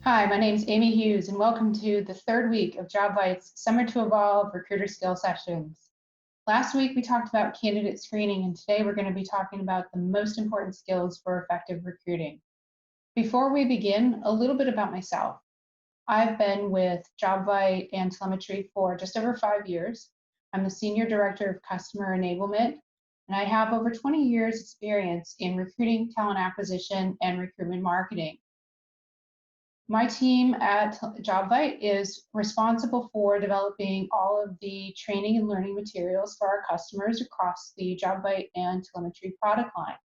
Hi, my name is Amy Hughes, and welcome to the third week of Jobvite's Summer to Evolve Recruiter Skill Sessions. Last week, we talked about candidate screening, and today we're going to be talking about the most important skills for effective recruiting. Before we begin, a little bit about myself. I've been with Jobvite and telemetry for just over 5 years. I'm the Senior Director of Customer Enablement, and I have over 20 years experience in recruiting, talent acquisition, and recruitment marketing. My team at Jobvite is responsible for developing all of the training and learning materials for our customers across the Jobvite and telemetry product lines.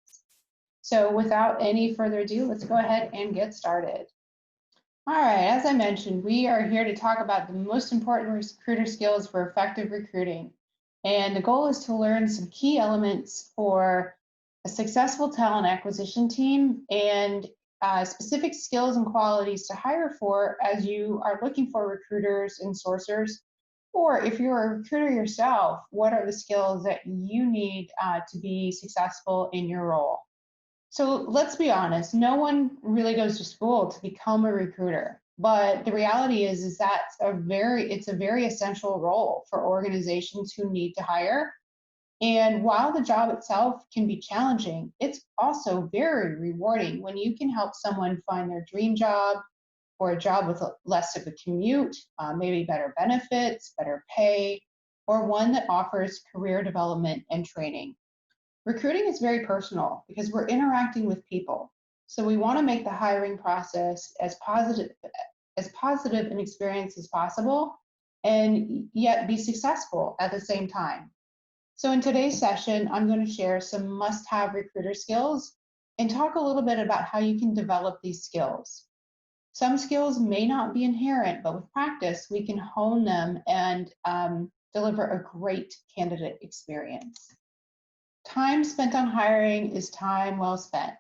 So without any further ado, let's go ahead and get started. All right, as I mentioned, we are here to talk about the most important recruiter skills for effective recruiting. And the goal is to learn some key elements for a successful talent acquisition team and specific skills and qualities to hire for as you are looking for recruiters and sourcers. Or if you're a recruiter yourself, what are the skills that you need to be successful in your role? So let's be honest, no one really goes to school to become a recruiter. But the reality is that it's a very essential role for organizations who need to hire. And while the job itself can be challenging, it's also very rewarding when you can help someone find their dream job or a job with less of a commute, maybe better benefits, better pay, or one that offers career development and training. Recruiting is very personal because we're interacting with people. So we want to make the hiring process as positive an experience as possible and yet be successful at the same time. So in today's session, I'm going to share some must-have recruiter skills and talk a little bit about how you can develop these skills. Some skills may not be inherent, but with practice, we can hone them and deliver a great candidate experience. Time spent on hiring is time well spent,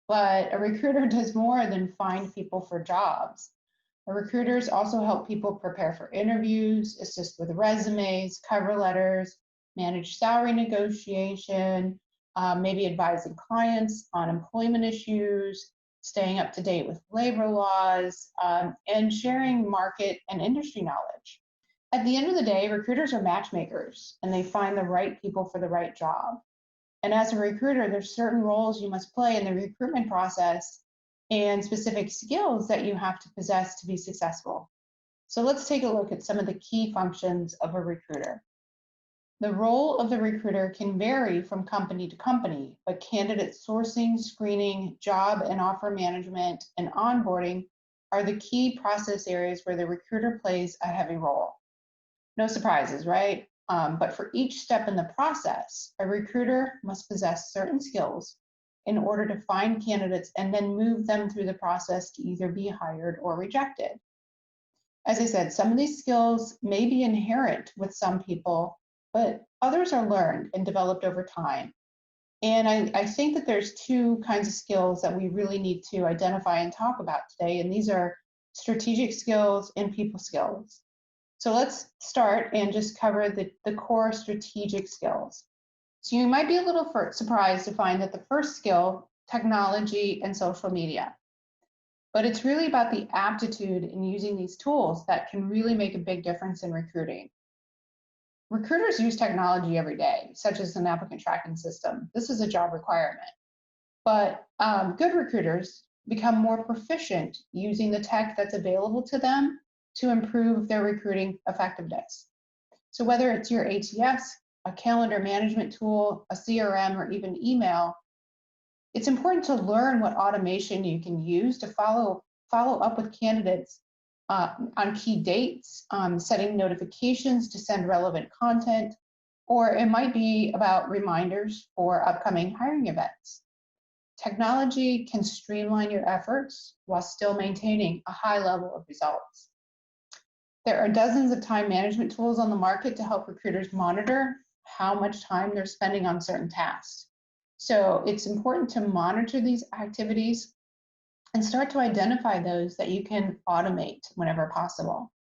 but a recruiter does more than find people for jobs. Recruiters also help people prepare for interviews, assist with resumes, cover letters, manage salary negotiation, maybe advising clients on employment issues, staying up to date with labor laws, and sharing market and industry knowledge. At the end of the day, recruiters are matchmakers and they find the right people for the right job. And as a recruiter, there's certain roles you must play in the recruitment process and specific skills that you have to possess to be successful. So let's take a look at some of the key functions of a recruiter. The role of the recruiter can vary from company to company, but candidate sourcing, screening, job and offer management, and onboarding are the key process areas where the recruiter plays a heavy role. No surprises, right? But for each step in the process, a recruiter must possess certain skills in order to find candidates and then move them through the process to either be hired or rejected. As I said, some of these skills may be inherent with some people, but others are learned and developed over time. And I think that there's two kinds of skills that we really need to identify and talk about today, and these are strategic skills and people skills. So let's start and just cover the core strategic skills. So you might be a little surprised to find that the first skill, technology and social media. But it's really about the aptitude in using these tools that can really make a big difference in recruiting. Recruiters use technology every day, such as an applicant tracking system. This is a job requirement. But good recruiters become more proficient using the tech that's available to them to improve their recruiting effectiveness. So whether it's your ATS, a calendar management tool, a CRM, or even email, it's important to learn what automation you can use to follow up with candidates on key dates, setting notifications to send relevant content, or it might be about reminders for upcoming hiring events. Technology can streamline your efforts while still maintaining a high level of results. There are dozens of time management tools on the market to help recruiters monitor how much time they're spending on certain tasks. So it's important to monitor these activities and start to identify those that you can automate whenever possible.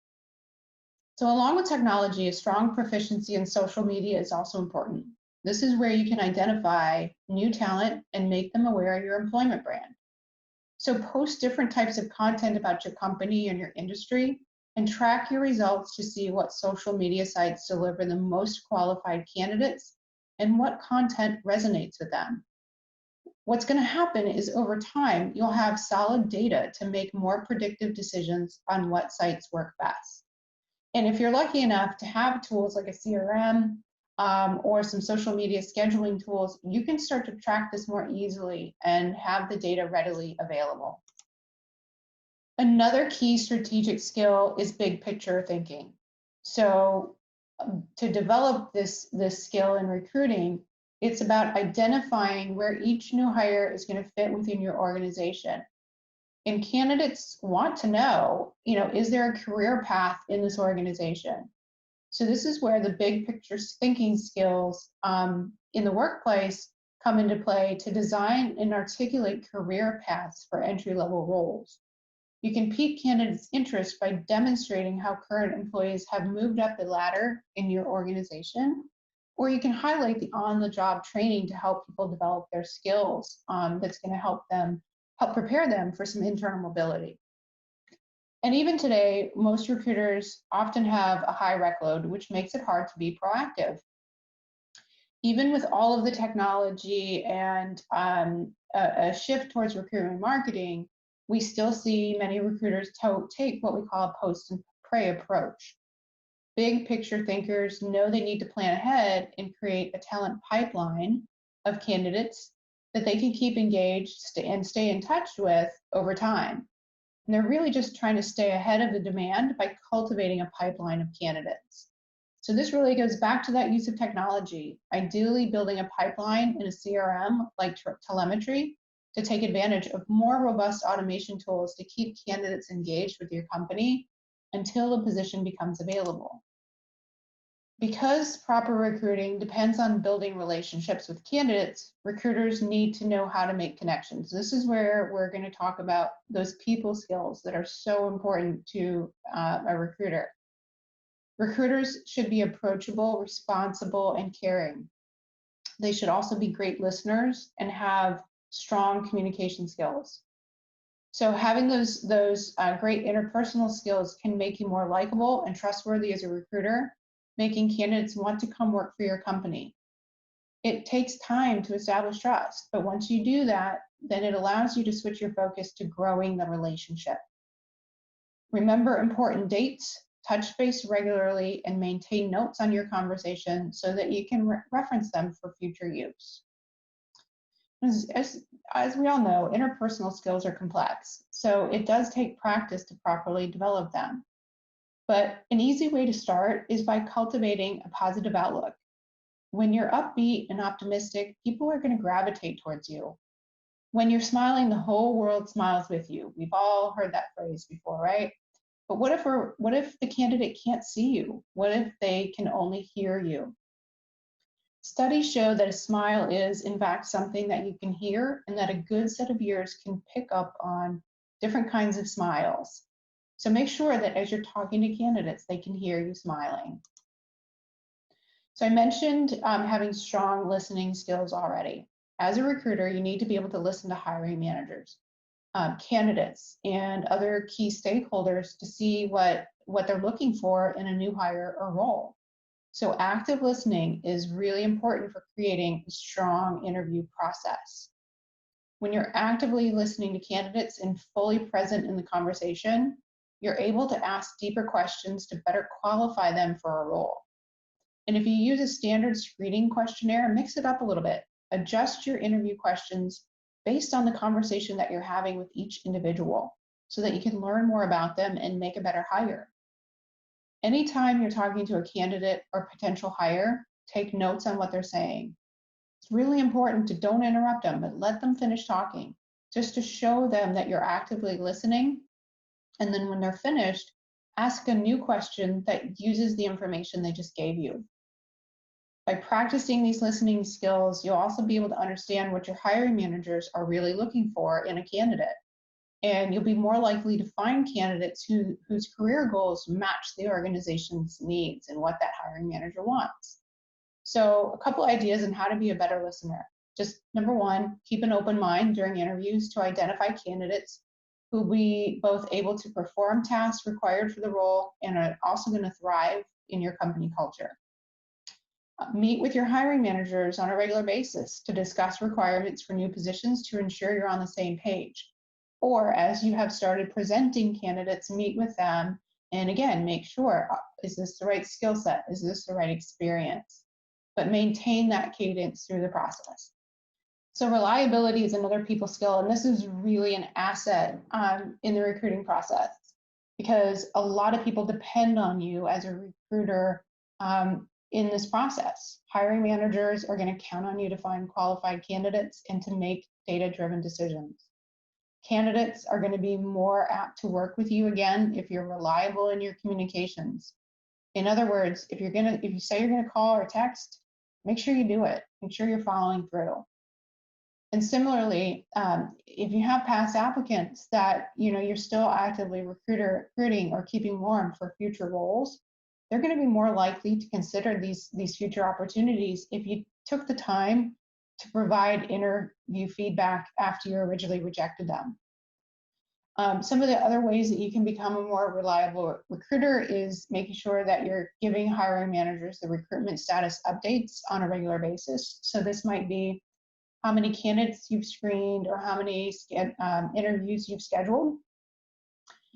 So along with technology, a strong proficiency in social media is also important. This is where you can identify new talent and make them aware of your employment brand. So post different types of content about your company and your industry and track your results to see what social media sites deliver the most qualified candidates and what content resonates with them. What's going to happen is over time, you'll have solid data to make more predictive decisions on what sites work best. And if you're lucky enough to have tools like a CRM or some social media scheduling tools, you can start to track this more easily and have the data readily available. Another key strategic skill is big picture thinking. So to develop this skill in recruiting, it's about identifying where each new hire is going to fit within your organization. And candidates want to know, is there a career path in this organization? So this is where the big picture thinking skills in the workplace come into play to design and articulate career paths for entry-level roles. You can pique candidates' interest by demonstrating how current employees have moved up the ladder in your organization, or you can highlight the on-the-job training to help people develop their skills that's going to help prepare them for some internal mobility. And even today, most recruiters often have a high rec load, which makes it hard to be proactive. Even with all of the technology and a shift towards recruitment marketing, we still see many recruiters take what we call a post and pray approach. Big picture thinkers know they need to plan ahead and create a talent pipeline of candidates that they can keep engaged and stay in touch with over time. And they're really just trying to stay ahead of the demand by cultivating a pipeline of candidates. So this really goes back to that use of technology, ideally building a pipeline in a CRM like telemetry to take advantage of more robust automation tools to keep candidates engaged with your company until the position becomes available. Because proper recruiting depends on building relationships with candidates, recruiters need to know how to make connections. This is where we're going to talk about those people skills that are so important to a recruiter. Recruiters should be approachable, responsible, and caring. They should also be great listeners and have strong communication skills. So having those great interpersonal skills can make you more likable and trustworthy as a recruiter, making candidates want to come work for your company. It takes time to establish trust, but once you do that, then it allows you to switch your focus to growing the relationship. Remember important dates, touch base regularly, and maintain notes on your conversation so that you can reference them for future use. As we all know, interpersonal skills are complex, so it does take practice to properly develop them. But an easy way to start is by cultivating a positive outlook. When you're upbeat and optimistic, people are going to gravitate towards you. When you're smiling, the whole world smiles with you. We've all heard that phrase before, right? But what if the candidate can't see you? What if they can only hear you? Studies show that a smile is, in fact, something that you can hear and that a good set of ears can pick up on different kinds of smiles. So make sure that as you're talking to candidates, they can hear you smiling. So I mentioned having strong listening skills already. As a recruiter, you need to be able to listen to hiring managers, candidates, and other key stakeholders to see what they're looking for in a new hire or role. So active listening is really important for creating a strong interview process. When you're actively listening to candidates and fully present in the conversation, you're able to ask deeper questions to better qualify them for a role. And if you use a standard screening questionnaire, mix it up a little bit. Adjust your interview questions based on the conversation that you're having with each individual so that you can learn more about them and make a better hire. Anytime you're talking to a candidate or potential hire, take notes on what they're saying. It's really important to don't interrupt them, but let them finish talking, just to show them that you're actively listening. And then when they're finished, ask a new question that uses the information they just gave you. By practicing these listening skills, you'll also be able to understand what your hiring managers are really looking for in a candidate. And you'll be more likely to find candidates whose career goals match the organization's needs and what that hiring manager wants. So a couple ideas on how to be a better listener. just number one, keep an open mind during interviews to identify candidates who will be both able to perform tasks required for the role and are also going to thrive in your company culture. Meet with your hiring managers on a regular basis to discuss requirements for new positions to ensure you're on the same page. Or as you have started presenting candidates, meet with them and again, make sure, is this the right skill set? Is this the right experience? But maintain that cadence through the process. So reliability is another people skill, and this is really an asset in the recruiting process because a lot of people depend on you as a recruiter in this process. Hiring managers are going to count on you to find qualified candidates and to make data-driven decisions. Candidates are going to be more apt to work with you again if you're reliable in your communications. In other words, if you say you're going to call or text, make sure you do it. Make sure you're following through. And similarly, if you have past applicants that you're still actively recruiting or keeping warm for future roles, they're going to be more likely to consider these future opportunities if you took the time to provide interview feedback after you originally rejected them. Some of the other ways that you can become a more reliable recruiter is making sure that you're giving hiring managers the recruitment status updates on a regular basis. So this might be how many candidates you've screened or how many interviews you've scheduled.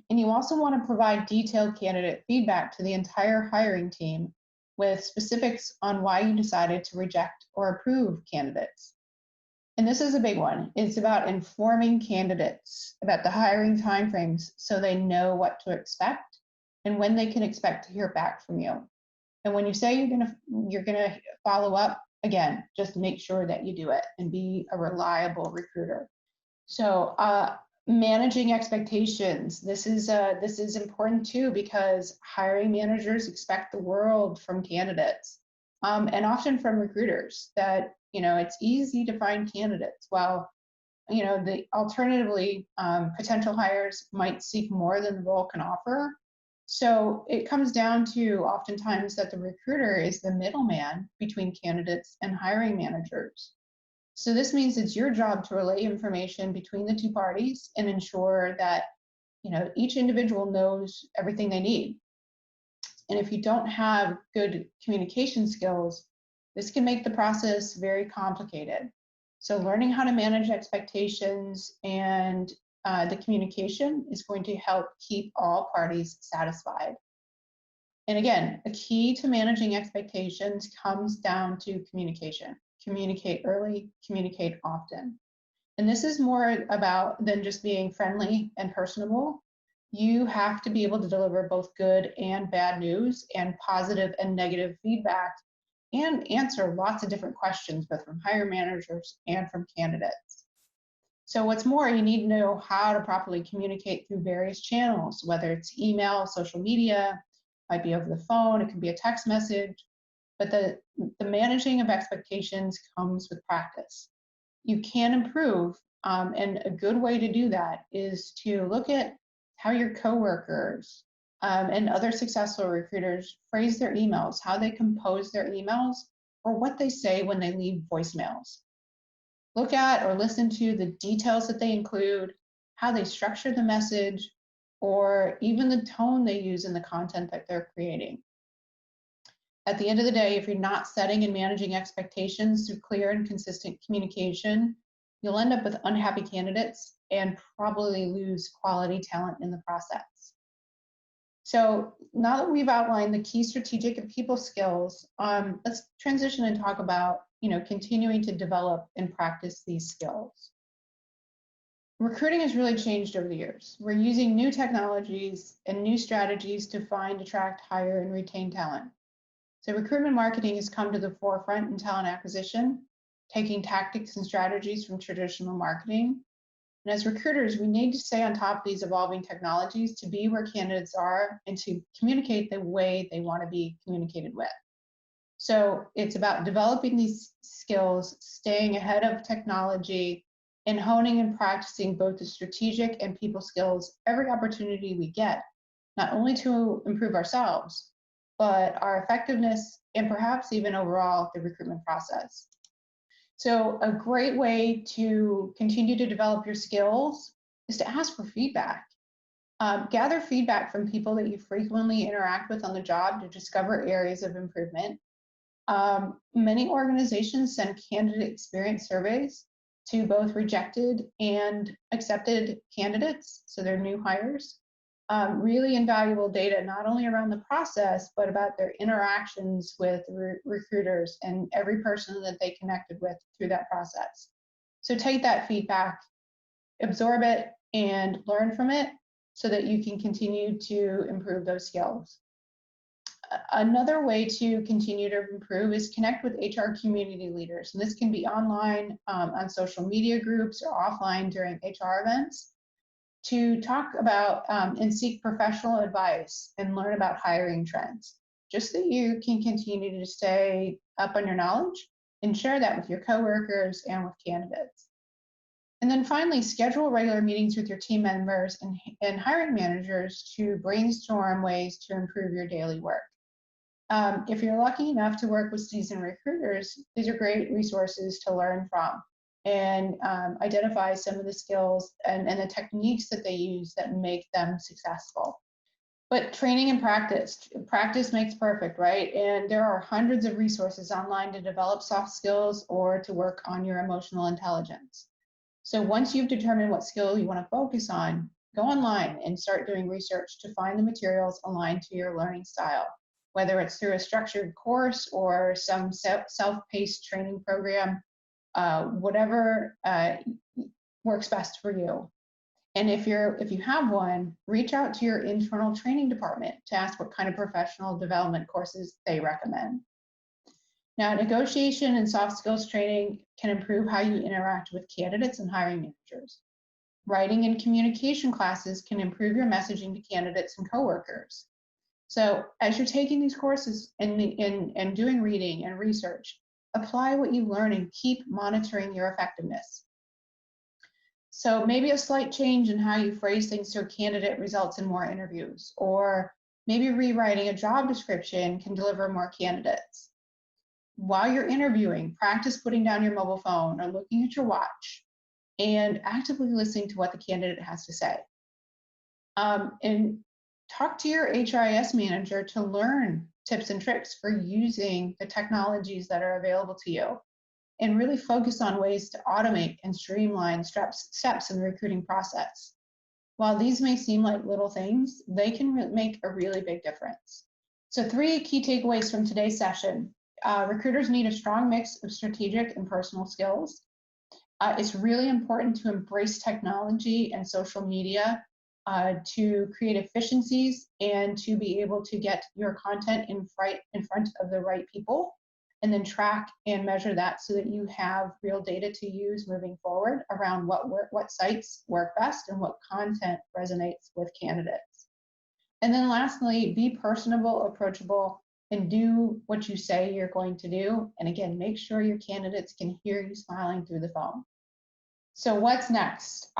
And you also want to provide detailed candidate feedback to the entire hiring team with specifics on why you decided to reject or approve candidates. And this is a big one. It's about informing candidates about the hiring timeframes so they know what to expect and when they can expect to hear back from you. And when you say you're gonna follow up, again, just make sure that you do it and be a reliable recruiter. So managing expectations. This is important too because hiring managers expect the world from candidates and often from recruiters that it's easy to find candidates. While the alternatively potential hires might seek more than the role can offer. So it comes down to oftentimes that the recruiter is the middleman between candidates and hiring managers. So this means it's your job to relay information between the two parties and ensure that each individual knows everything they need. And if you don't have good communication skills, this can make the process very complicated. So learning how to manage expectations and the communication is going to help keep all parties satisfied. And again, a key to managing expectations comes down to communication. Communicate early, communicate often. And this is more about than just being friendly and personable. You have to be able to deliver both good and bad news and positive and negative feedback and answer lots of different questions, both from hiring managers and from candidates. So what's more, you need to know how to properly communicate through various channels, whether it's email, social media, might be over the phone, it can be a text message, but the managing of expectations comes with practice. You can improve, and a good way to do that is to look at how your coworkers and other successful recruiters phrase their emails, how they compose their emails, or what they say when they leave voicemails. Look at or listen to the details that they include, how they structure the message, or even the tone they use in the content that they're creating. At the end of the day, if you're not setting and managing expectations through clear and consistent communication, you'll end up with unhappy candidates and probably lose quality talent in the process. So now that we've outlined the key strategic and people skills, let's transition and talk about continuing to develop and practice these skills. Recruiting has really changed over the years. We're using new technologies and new strategies to find, attract, hire, and retain talent. So recruitment marketing has come to the forefront in talent acquisition, taking tactics and strategies from traditional marketing. And as recruiters, we need to stay on top of these evolving technologies to be where candidates are and to communicate the way they want to be communicated with. So it's about developing these skills, staying ahead of technology, and honing and practicing both the strategic and people skills every opportunity we get, not only to improve ourselves, but our effectiveness and perhaps even overall the recruitment process. So a great way to continue to develop your skills is to ask for feedback. Gather feedback from people that you frequently interact with on the job to discover areas of improvement. Many organizations send candidate experience surveys to both rejected and accepted candidates, so they're new hires. Really invaluable data, not only around the process, but about their interactions with recruiters and every person that they connected with through that process. So take that feedback, absorb it, and learn from it so that you can continue to improve those skills. Another way to continue to improve is connect with HR community leaders. And this can be online, on social media groups, or offline during HR events to talk about and seek professional advice and learn about hiring trends, just so you can continue to stay up on your knowledge and share that with your coworkers and with candidates. And then finally, schedule regular meetings with your team members and hiring managers to brainstorm ways to improve your daily work. If you're lucky enough to work with seasoned recruiters, these are great resources to learn from and identify some of the skills and the techniques that they use that make them successful. But training and practice makes perfect, right? And there are hundreds of resources online to develop soft skills or to work on your emotional intelligence. So once you've determined what skill you want to focus on, go online and start doing research to find the materials aligned to your learning style, whether it's through a structured course or some self-paced training program, whatever works best for you. And if you have one, reach out to your internal training department to ask what kind of professional development courses they recommend. Now, negotiation and soft skills training can improve how you interact with candidates and hiring managers. Writing and communication classes can improve your messaging to candidates and coworkers. So as you're taking these courses and doing reading and research, apply what you learn and keep monitoring your effectiveness. So maybe a slight change in how you phrase things to a candidate results in more interviews, or maybe rewriting a job description can deliver more candidates. While you're interviewing, practice putting down your mobile phone or looking at your watch and actively listening to what the candidate has to say. And talk to your HRIS manager to learn tips and tricks for using the technologies that are available to you, and really focus on ways to automate and streamline steps in the recruiting process. While these may seem like little things, they can make a really big difference. So 3 key takeaways from today's session. Recruiters need a strong mix of strategic and personal skills. It's really important to embrace technology and social media to create efficiencies and to be able to get your content in front of the right people, and then track and measure that so that you have real data to use moving forward around what sites work best and what content resonates with candidates. And then lastly, be personable, approachable, and do what you say you're going to do. And again, make sure your candidates can hear you smiling through the phone. So what's next?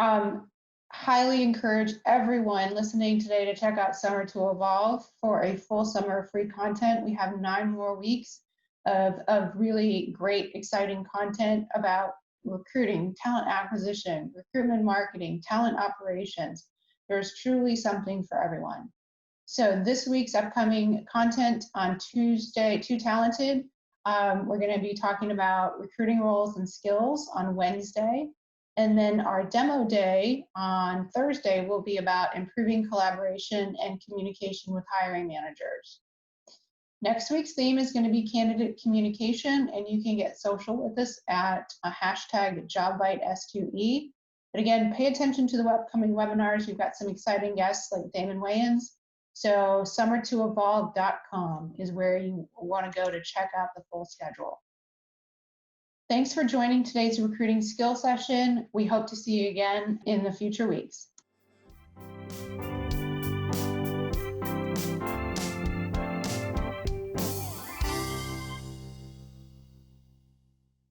Highly encourage everyone listening today to check out Summer to Evolve for a full summer of free content. We have 9 more weeks of really great, exciting content about recruiting, talent acquisition, recruitment marketing, talent operations. There's truly something for everyone. So this week's upcoming content on Tuesday, Too Talented, we're going to be talking about recruiting roles and skills on Wednesday. And then our demo day on Thursday will be about improving collaboration and communication with hiring managers. Next week's theme is going to be candidate communication, and you can get social with us at a hashtag JobviteS2E. But again, pay attention to the upcoming webinars. We've got some exciting guests like Damon Wayans. So summertooevolve.com is where you want to go to check out the full schedule. Thanks for joining today's recruiting skill session. We hope to see you again in the future weeks.